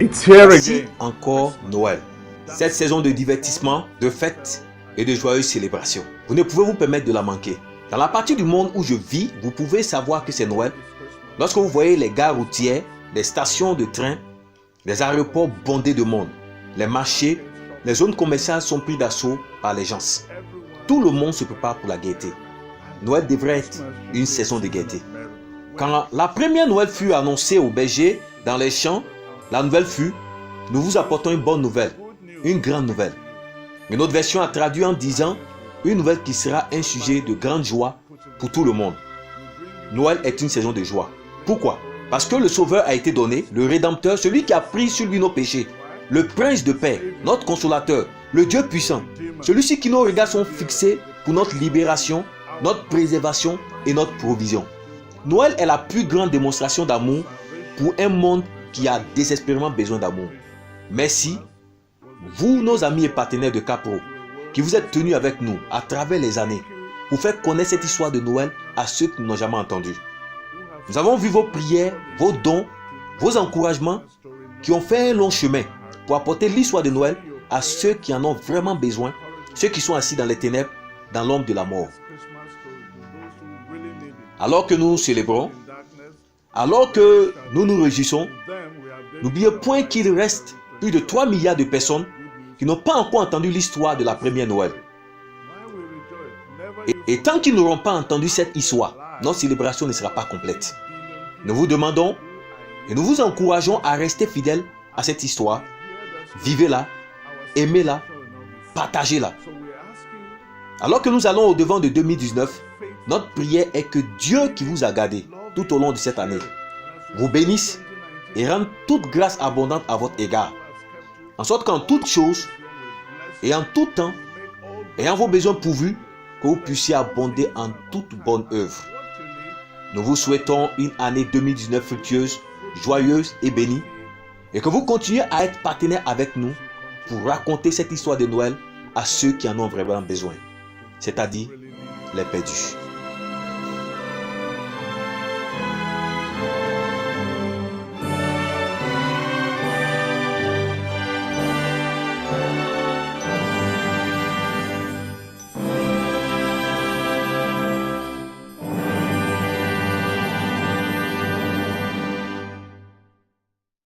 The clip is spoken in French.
It's here Voici again. encore Noël. Cette saison de divertissement, de fêtes et de joyeuses célébrations. Vous ne pouvez vous permettre de la manquer. Dans la partie du monde où je vis, vous pouvez savoir que c'est Noël lorsque vous voyez les gares routières, les stations de train, les aéroports bondés de monde, les marchés, les zones commerciales sont pris d'assaut par les gens. Tout le monde se prépare pour la gaieté. Noël devrait être une saison de gaieté. Quand la première Noël fut annoncée au berger dans les champs, la nouvelle fut: nous vous apportons une bonne nouvelle, une grande nouvelle. Une autre version a traduit en disant: une nouvelle qui sera un sujet de grande joie pour tout le monde. Noël est une saison de joie. Pourquoi? Parce que le Sauveur a été donné, le Rédempteur, celui qui a pris sur lui nos péchés, le Prince de paix, notre Consolateur, le Dieu puissant, celui-ci qui nos regards sont fixés pour notre libération, notre préservation et notre provision. Noël est la plus grande démonstration d'amour pour un monde qui a désespérément besoin d'amour. Merci, vous, nos amis et partenaires de Capro, qui vous êtes tenus avec nous à travers les années pour faire connaître cette histoire de Noël à ceux qui n'ont jamais entendu. Nous avons vu vos prières, vos dons, vos encouragements qui ont fait un long chemin pour apporter l'histoire de Noël à ceux qui en ont vraiment besoin, ceux qui sont assis dans les ténèbres, dans l'ombre de la mort. Alors que nous célébrons, alors que nous nous réjouissons, n'oubliez point qu'il reste plus de 3 milliards de personnes qui n'ont pas encore entendu l'histoire de la première Noël. Et tant qu'ils n'auront pas entendu cette histoire, notre célébration ne sera pas complète. Nous vous demandons et nous vous encourageons à rester fidèles à cette histoire. Vivez-la, aimez-la, partagez-la. Alors que nous allons au devant de 2019, notre prière est que Dieu qui vous a gardé tout au long de cette année vous bénisse et rende toute grâce abondante à votre égard. En sorte qu'en toutes choses et en tout temps, ayant vos besoins pourvus, que vous puissiez abonder en toute bonne œuvre. Nous vous souhaitons une année 2019 fructueuse, joyeuse et bénie, et que vous continuiez à être partenaires avec nous pour raconter cette histoire de Noël à ceux qui en ont vraiment besoin, c'est-à-dire les perdus.